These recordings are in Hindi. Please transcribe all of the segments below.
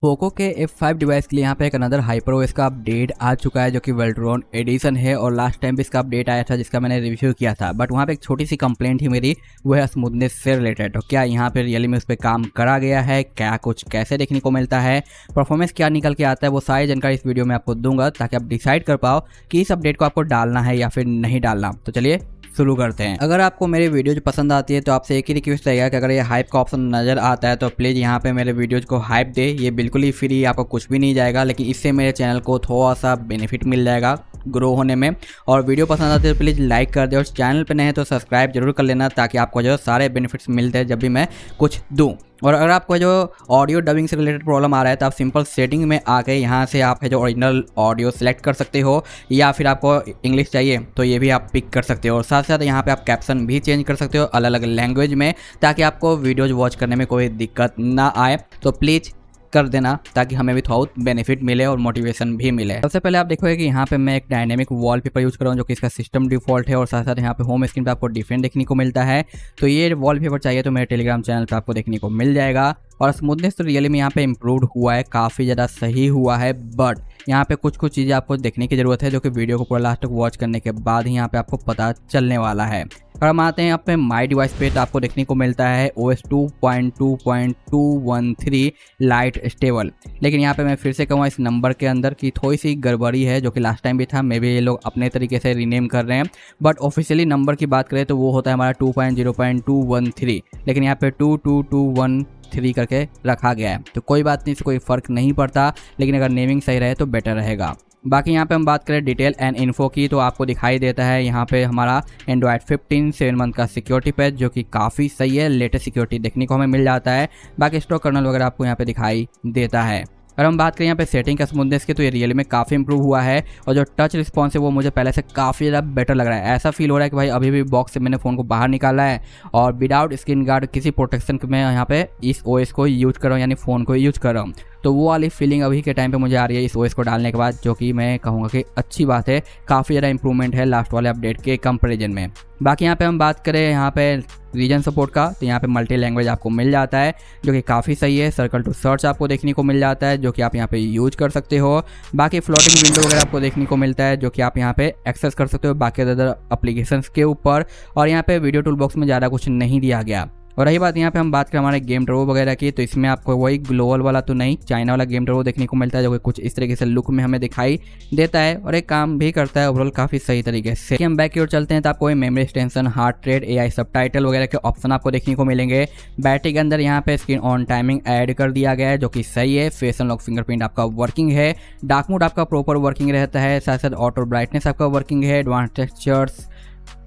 पोको के F5 डिवाइस के लिए यहाँ पे एक अनदर HyperOS का अपडेट आ चुका है जो कि वेल्ट्रॉन एडिशन है। और लास्ट टाइम भी इसका अपडेट आया था जिसका मैंने रिव्यू किया था, बट वहाँ पे एक छोटी सी कंप्लेंट ही मेरी, वो है स्मूथनेस से रिलेटेड। तो क्या यहाँ पे रियली में उस पर काम करा गया है, क्या कुछ कैसे देखने को मिलता है, परफॉर्मेंस क्या निकल के आता है, वो सारी जानकारी इस वीडियो में आपको दूंगा ताकि आप डिसाइड कर पाओ कि इस अपडेट को आपको डालना है या फिर नहीं डालना। तो चलिए शुरू करते हैं। अगर आपको मेरी वीडियोज पसंद आती है तो आपसे एक ही रिक्वेस्ट रहेगा कि अगर ये हाइप का ऑप्शन नजर आता है तो प्लीज़ यहाँ पे मेरे वीडियोज को हाइप दे। ये बिल्कुल ही फ्री, आपको कुछ भी नहीं जाएगा, लेकिन इससे मेरे चैनल को थोड़ा सा बेनिफिट मिल जाएगा ग्रो होने में। और वीडियो पसंद आती है तो प्लीज़ लाइक कर दे, और चैनल पे नहीं है तो सब्सक्राइब जरूर कर लेना ताकि आपको जो सारे बेनिफिट्स मिलते हैं जब भी मैं कुछ दूँ। और अगर आपको जो ऑडियो डबिंग से रिलेटेड प्रॉब्लम आ रहा है तो आप सिंपल सेटिंग में आके यहाँ से आप है जो ओरिजिनल ऑडियो सेलेक्ट कर सकते हो, या फिर आपको इंग्लिश चाहिए तो ये भी आप पिक कर सकते हो। और साथ साथ यहाँ पे आप कैप्शन भी चेंज कर सकते हो अलग अलग लैंग्वेज में, ताकि आपको वीडियोज वॉच करने में कोई दिक्कत ना आए। तो प्लीज़ कर देना ताकि हमें भी थोड़ा बेनिफिट मिले और मोटिवेशन भी मिले। सबसे पहले आप देखोगे कि यहाँ पे मैं एक डायनेमिक वॉलपेपर यूज कर रहा हूँ जो कि इसका सिस्टम डिफॉल्ट है, और साथ साथ यहाँ पे होम स्क्रीन पे आपको डिफरेंट देखने को मिलता है। तो ये वॉलपेपर चाहिए तो मेरे टेलीग्राम चैनल पे आपको देखने को मिल जाएगा। और स्मूथनेस तो रियली में यहाँ पे इम्प्रूव हुआ है, काफ़ी ज़्यादा सही हुआ है, बट यहाँ पे कुछ चीज़ें आपको देखने की ज़रूरत है जो कि वीडियो को पूरा लास्ट तक वॉच करने के बाद ही यहाँ पे आपको पता चलने वाला है। और हम आते हैं यहाँ पे माई डिवाइस पे, तो आपको देखने को मिलता है OS 2.2.213 लाइट स्टेबल। लेकिन यहाँ पे मैं फिर से कहूँगा इस नंबर के अंदर की थोड़ी सी गड़बड़ी है, जो कि लास्ट टाइम भी था। मे भी ये लोग अपने तरीके से रीनेम कर रहे हैं, बट ऑफिशियली नंबर की बात करें तो वो होता है हमारा 2.0.213, लेकिन यहाँ पे 22213 करके रखा गया है। तो कोई बात नहीं, इससे कोई फ़र्क नहीं पड़ता, लेकिन अगर नेमिंग सही रहे तो बेटर रहेगा। बाकी यहाँ पे हम बात करें डिटेल एंड इन्फो की, तो आपको दिखाई देता है यहाँ पे हमारा एंड्रॉयड 15 7 मंथ का सिक्योरिटी पैच, जो कि काफ़ी सही है, लेटेस्ट सिक्योरिटी देखने को हमें मिल जाता है। बाकी स्टॉक कर्नल वगैरह आपको यहाँ पे दिखाई देता है। अगर हम बात करें यहाँ पे सेटिंग का स्मूथनेस की, तो ये रियली में काफ़ी इंप्रूव हुआ है, और जो टच रिस्पॉन्स है वो मुझे पहले से काफ़ी ज़्यादा बेटर लग रहा है। ऐसा फील हो रहा है कि भाई अभी भी बॉक्स से मैंने फ़ोन को बाहर निकाला है और विदाउट स्क्रीन गार्ड किसी प्रोटेक्शन के मैं यहाँ पे इस OS को यूज कर रहा हूँ, यानी फ़ोन को यूज कर रहा हूँ। तो वो वाली फीलिंग अभी के टाइम पे मुझे आ रही है इस OS को डालने के बाद, जो कि मैं कहूँगा कि अच्छी बात है, काफ़ी ज़्यादा इंप्रूवमेंट है लास्ट वाले अपडेट के कंपैरिजन में। बाकी यहाँ पे हम बात करें यहाँ पे रीजन सपोर्ट का, तो यहाँ पे मल्टी लैंग्वेज आपको मिल जाता है जो कि काफ़ी सही है। सर्कल टू सर्च आपको देखने को मिल जाता है जो कि आप यहाँ पे यूज कर सकते हो। बाकी फ्लोटिंग विंडो वगैरह आपको देखने को मिलता है जो कि आप यहाँ पे एक्सेस कर सकते हो बाकी अदर एप्लीकेशंस के ऊपर। और यहाँ पे वीडियो टूल बॉक्स में ज़्यादा कुछ नहीं दिया गया। और रही बात यहाँ पे हम बात करें हमारे गेम टर्बो वगैरह की, तो इसमें आपको वही ग्लोबल वाला तो नहीं, चाइना वाला गेम टर्बो देखने को मिलता है जो कि कुछ इस तरीके से लुक में हमें दिखाई देता है, और एक काम भी करता है ओवरऑल काफ़ी सही तरीके से। हम बैक की ओर चलते हैं तो आपको memory extension, heart rate, AI subtitle वगैरह के ऑप्शन आपको देखने को मिलेंगे। बैटरी के अंदर यहाँ पे स्क्रीन ऑन टाइमिंग ऐड कर दिया गया है जो कि सही है। फेस अनलॉक फिंगरप्रिंट आपका वर्किंग है। डार्क मोड आपका प्रॉपर वर्किंग रहता है, साथ साथ ऑटो ब्राइटनेस आपका वर्किंग है। एडवांस टेक्सचर्स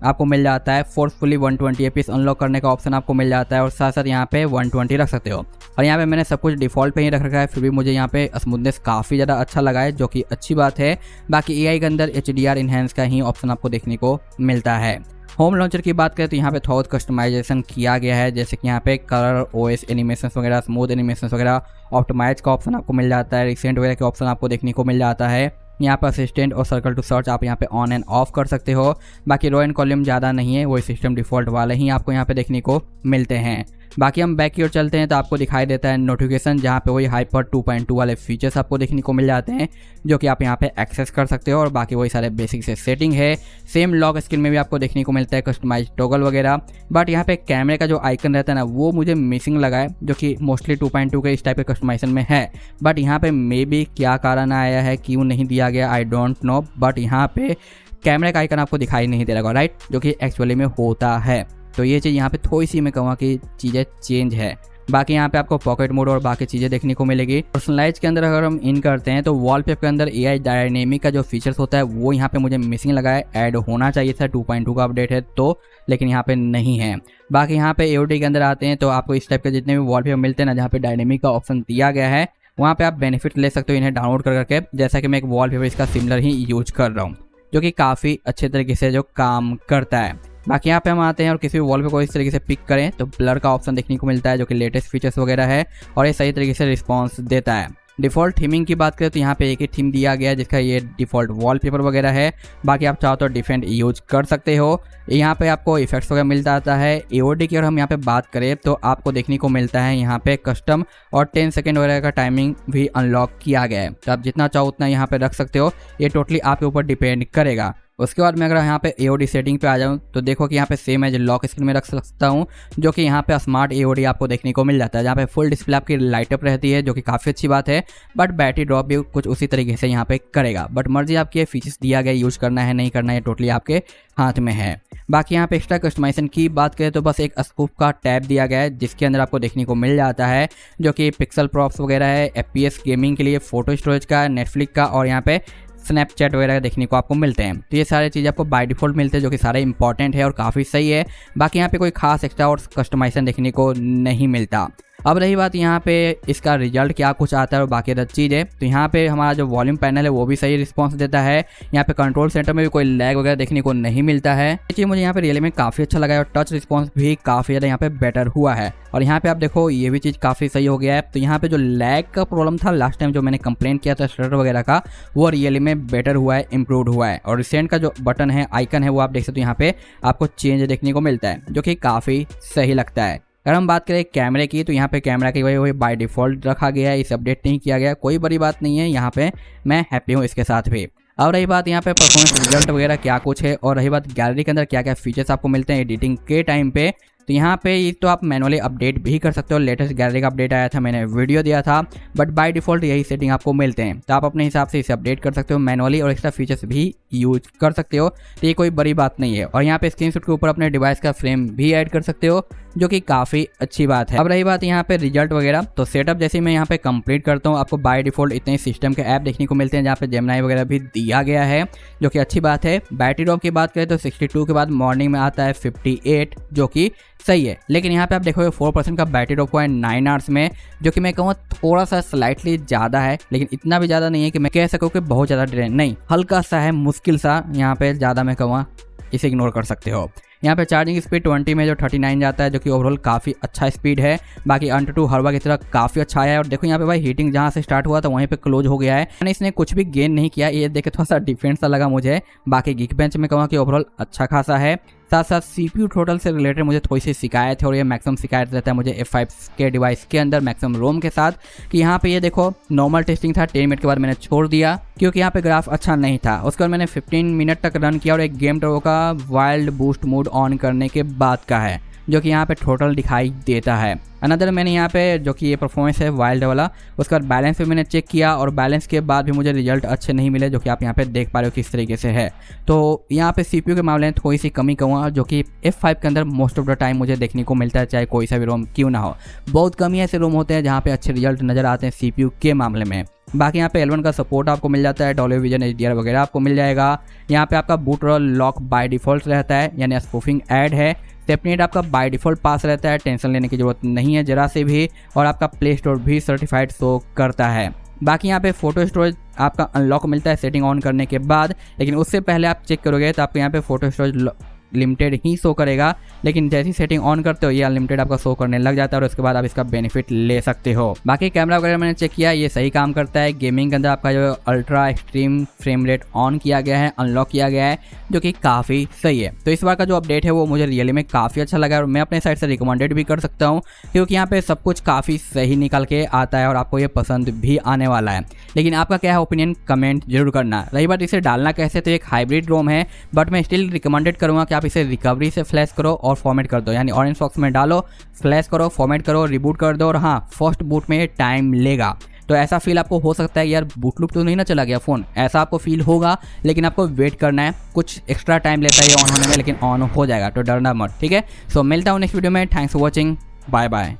आपको मिल जाता है। फोर्सफुली 120 FPS अनलॉक करने का ऑप्शन आपको मिल जाता है, और साथ साथ यहाँ पे 120 रख सकते हो। और यहाँ पे मैंने सब कुछ डिफ़ॉल्ट पे ही रख रखा है, फिर भी मुझे यहाँ पे स्मूथनेस काफ़ी ज़्यादा अच्छा लगा है, जो कि अच्छी बात है। बाकी AI के अंदर HDR इन्हेंस का ही ऑप्शन आपको देखने को मिलता है। होम लॉन्चर की बात करें तो यहाँ पे थोड़ा कस्टमाइजेशन किया गया है, जैसे कि यहाँ पे कलर, OS एनिमेशन वगैरह, स्मूथ एनिमेशन वगैरह, ऑप्टिमाइज का ऑप्शन आपको मिल जाता है। रिसेंट वगैरह के ऑप्शन आपको देखने को मिल जाता है। यहाँ पर असिस्टेंट और सर्कल टू सर्च आप यहाँ पे ऑन एंड ऑफ कर सकते हो। बाकी रो एंड कॉलम ज़्यादा नहीं है, वही सिस्टम डिफ़ॉल्ट वाले ही आपको यहाँ पे देखने को मिलते हैं। बाकी हम बैक की ओर चलते हैं तो आपको दिखाई देता है नोटिफिकेशन, जहाँ पे वही हाइपर 2.2 वाले फीचर्स आपको देखने को मिल जाते हैं जो कि आप यहाँ पे एक्सेस कर सकते हो। और बाकी वही सारे बेसिक से सेटिंग है। सेम लॉक स्क्रीन में भी आपको देखने को मिलता है कस्टमाइज टॉगल वगैरह। बट यहाँ पे कैमरे का जो आइकन रहता है ना, वो मुझे मिसिंग लगा है, जो कि मोस्टली 2.2 के इस टाइप के कस्टमाइजेशन में है। बट यहाँ पे मे बी क्या कारण आया है, क्यों नहीं दिया गया, आई डोंट नो। बट यहाँ पे कैमरे का आइकन आपको दिखाई नहीं दे रहा, राइट, जो कि एक्चुअली में होता है। तो ये चीज़ यहाँ पे थोड़ी सी मैं कहूँगा कि चीज़ें चेंज है। बाकी यहाँ पे आपको पॉकेट मोड और बाकी चीज़ें देखने को मिलेगी। पर्सनलाइज के अंदर अगर हम इन करते हैं तो वॉलपेपर के अंदर AI डायनेमिक का जो फीचर्स होता है वो यहाँ पे मुझे मिसिंग लगा है। ऐड होना चाहिए था, 2.2 का अपडेट है तो, लेकिन यहाँ पे नहीं है। बाकी यहाँ पे AOD के अंदर आते हैं तो आपको इस टाइप के जितने भी वॉलपेपर मिलते हैं ना, जहाँ पे डायनेमिक का ऑप्शन दिया गया है, वहाँ पे आप बेनिफिट ले सकते हो इन्हें डाउनलोड कर करके। जैसा कि मैं एक वॉलपेपर इसका सिमिलर ही यूज कर रहा हूँ, जो कि काफ़ी अच्छे तरीके से जो काम करता है। बाकी यहाँ पे हम आते हैं और किसी भी वॉल पे को इस तरीके से पिक करें तो ब्लर का ऑप्शन देखने को मिलता है, जो कि लेटेस्ट फीचर्स वगैरह है, और ये सही तरीके से रिस्पॉन्स देता है। डिफ़ॉल्ट थीमिंग की बात करें तो यहाँ पे एक ही थीम दिया गया है जिसका ये डिफ़ॉल्ट वॉलपेपर वगैरह है। बाकी आप चाहो तो डिफरेंट यूज कर सकते हो। यहाँ पे आपको इफेक्ट्स वगैरह मिलता आता है। AOD की अगर हम यहाँ पे बात करें तो आपको देखने को मिलता है यहाँ पे कस्टम और 10 सेकेंड वगैरह का टाइमिंग भी अनलॉक किया गया है, तो आप जितना चाहो उतना यहाँ पे रख सकते हो। ये टोटली आपके ऊपर डिपेंड करेगा। उसके बाद मैं अगर यहाँ पे AOD सेटिंग पे आ जाऊँ तो देखो कि यहाँ पे सेम एज लॉक स्क्रीन में रख सकता हूँ, जो कि यहाँ पे स्मार्ट AOD आपको देखने को मिल जाता है, जहाँ पे फुल डिस्प्ले आपकी लाइटअप रहती है, जो कि काफ़ी अच्छी बात है। बट बैटरी ड्रॉप भी कुछ उसी तरीके से यहाँ पे करेगा। बट मर्जी आपकी ये फीचर्स दिया गया, यूज करना है नहीं करना है टोटली आपके हाथ में है। बाकी यहाँ पे एक्स्ट्रा कस्टमाइजेशन की बात करें तो बस एक स्कूप का टैब दिया गया है, जिसके अंदर आपको देखने को मिल जाता है जो कि पिक्सल प्रॉप्स वगैरह है, FPS गेमिंग के लिए, फोटो स्टोरेज का, नेटफ्लिक्स का और यहाँ पे स्नैपचैट वगैरह देखने को आपको मिलते हैं। तो ये सारे चीज़ आपको बाय डिफ़ॉल्ट मिलते हैं, जो कि सारे इंपॉर्टेंट है और काफ़ी सही है। बाकी यहाँ पे कोई खास एक्स्ट्रा और कस्टमाइजेशन देखने को नहीं मिलता। अब रही बात यहाँ पे इसका रिजल्ट क्या कुछ आता है और बाकी अदर चीज़ें, तो यहाँ पे हमारा जो वॉल्यूम पैनल है वो भी सही रिस्पांस देता है। यहाँ पे कंट्रोल सेंटर में भी कोई लैग वगैरह देखने को नहीं मिलता है। ये चीज़ मुझे यहाँ पे रियली में काफ़ी अच्छा लगा है और टच रिस्पांस भी काफ़ी ज़्यादा यहाँ पे बेटर हुआ है। और यहाँ पे आप देखो ये भी चीज़ काफ़ी सही हो गया है। तो यहाँ पे जो लैग का प्रॉब्लम था लास्ट टाइम जो मैंने कंप्लेन किया था स्टटर वगैरह का, वो रियली में बेटर हुआ है, इंप्रूव हुआ है। और रिसेंट का जो बटन है, आइकन है, वो आप देख सकते हो यहाँ पे आपको चेंज देखने को मिलता है, जो कि काफ़ी सही लगता है। अगर हम बात करें कैमरे की तो यहाँ पे कैमरा की वही बाय डिफ़ॉल्ट रखा गया है, इसे अपडेट नहीं किया गया, कोई बड़ी बात नहीं है। यहाँ पे मैं हैप्पी हूँ इसके साथ भी। अब रही बात यहाँ पे परफॉर्मेंस रिजल्ट वगैरह क्या कुछ है, और रही बात गैलरी के अंदर क्या क्या फीचर्स आपको मिलते हैं एडिटिंग के टाइम पे, तो यहाँ पे ये तो आप मैनुअली अपडेट भी कर सकते हो। लेटेस्ट गैलरी का अपडेट आया था, मैंने वीडियो दिया था, बट बाय डिफ़ॉल्ट यही सेटिंग आपको मिलते हैं। तो आप अपने हिसाब से इसे अपडेट कर सकते हो मैनुअली और एक्स्ट्रा फीचर्स भी यूज कर सकते हो, तो ये कोई बड़ी बात नहीं है। और यहाँ पे स्क्रीनशॉट के ऊपर अपने डिवाइस का फ्रेम भी ऐड कर सकते हो, जो कि काफ़ी अच्छी बात है। अब रही बात यहाँ पे रिजल्ट वगैरह, तो सेटअप जैसे मैं यहाँ पे कंप्लीट करता हूँ, आपको बाय डिफ़ॉल्ट इतने सिस्टम के ऐप देखने को मिलते हैं, जहाँ पे जेमिनी वगैरह भी दिया गया है, जो कि अच्छी बात है। बैटरी ड्रॉप की बात करें तो 62 के बाद मॉर्निंग में आता है 58, जो कि सही है। लेकिन यहाँ पे आप देखोगे 4% का बैटरी ड्रॉप हुआ है 9 आवर्स में, जो कि मैं कहूँ थोड़ा सा स्लाइटली ज़्यादा है, लेकिन इतना भी ज़्यादा नहीं है कि मैं कह सकूँ कि बहुत ज़्यादा ड्रेन नहीं, हल्का सा है, मुश्किल सा। यहाँ पे ज़्यादा मैं कहूँगा इसे इग्नोर कर सकते हो। यहाँ पे चार्जिंग स्पीड 20 में जो 39 जाता है, जो कि ओवरऑल काफ़ी अच्छा स्पीड है। बाकी AnTuTu हरवा की तरह काफ़ी अच्छा आया है। और देखो यहाँ पे भाई हीटिंग जहाँ से स्टार्ट हुआ था वहीं पे क्लोज हो गया है, यानी इसने कुछ भी गेन नहीं किया। ये देखे थोड़ा सा डिफरेंट सा लगा मुझे। बाकी Geekbench में कहूँगा कि ओवरऑल अच्छा खासा है। साथ साथ CPU थ्रोटल से रिलेटेड मुझे थोड़ी सी शिकायत है, और ये मैक्सिमम शिकायत रहता है मुझे F5 के डिवाइस के अंदर मैक्सिमम रोम के साथ, कि यहाँ पे ये देखो नॉर्मल टेस्टिंग था, 10 मिनट के बाद मैंने छोड़ दिया क्योंकि यहाँ पे ग्राफ अच्छा नहीं था। उसके बाद मैंने 15 मिनट तक रन किया, और एक गेम टर्बो का वाइल्ड बूस्ट मोड ऑन करने के बाद का है, जो कि यहाँ पे टोटल दिखाई देता है। अनदर मैंने यहाँ पे जो कि ये परफॉर्मेंस है वाइल्ड वाला, उसका बैलेंस भी मैंने चेक किया, और बैलेंस के बाद भी मुझे रिजल्ट अच्छे नहीं मिले, जो कि आप यहाँ पे देख पा रहे हो किस तरीके से है। तो यहाँ पे CPU के मामले में थोड़ी सी कमी कहूँगा, जो कि F5 के अंदर मोस्ट ऑफ द टाइम मुझे देखने को मिलता है, चाहे कोई सा भी रोम क्यों ना हो। बहुत कम ही ऐसे रोम होते हैं जहाँ पे अच्छे रिजल्ट नज़र आते हैं CPU के मामले में। बाकी यहाँ पे L1 का सपोर्ट आपको मिल जाता है, डॉल्बी विजन HDR वगैरह आपको मिल जाएगा। यहाँ पे आपका boot roll lock by default रहता है, यानी स्पूफिंग ऐड है। सेपनेट आपका बाय डिफ़ॉल्ट पास रहता है, टेंशन लेने की ज़रूरत नहीं है जरा से भी। और आपका प्ले स्टोर भी सर्टिफाइड शो करता है। बाकी यहाँ पे फोटो स्टोरेज आपका अनलॉक मिलता है सेटिंग ऑन करने के बाद, लेकिन उससे पहले आप चेक करोगे तो आपको यहाँ पे फोटो स्टोरेज लिमिटेड ही शो करेगा, लेकिन जैसी सेटिंग ऑन करते हो ये अनलिमिटेड आपका शो करने लग जाता है, और उसके बाद आप इसका बेनिफिट ले सकते हो। बाकी कैमरा वगैरह मैंने चेक किया, ये सही काम करता है। गेमिंग के अंदर आपका जो ultra extreme frame rate on किया गया है, अनलॉक किया गया है, जो कि काफ़ी सही है। तो इस बार का जो अपडेट है वो मुझे रियली में काफ़ी अच्छा लगा, और मैं अपने साइड से रिकमेंडेड भी कर सकता हूँ, क्योंकि यहाँ पे सब कुछ काफ़ी सही निकल के आता है और आपको ये पसंद भी आने वाला है। लेकिन आपका क्या है ओपिनियन, कमेंट जरूर करना। रही बात इसे डालना कैसे, तो एक हाइब्रिड रोम है, बट मैं स्टिल रिकमेंडेड करूँगा कि आप इसे रिकवरी से फ्लैश करो और फॉर्मेट कर दो, यानी ऑरेंज बॉक्स में डालो, फ्लैश करो, फॉर्मेट करो, रिबूट कर दो। और हाँ, फर्स्ट बूट में टाइम लेगा, तो ऐसा फील आपको हो सकता है यार बूट लूप तो नहीं ना चला गया फ़ोन, ऐसा आपको फील होगा। लेकिन आपको वेट करना है, कुछ एक्स्ट्रा टाइम लेता है ये ऑन होने में, लेकिन ऑन हो जाएगा, तो डरना मत, ठीक है। सो मिलता हूँ नेक्स्ट वीडियो में। Thanks for watching, bye bye.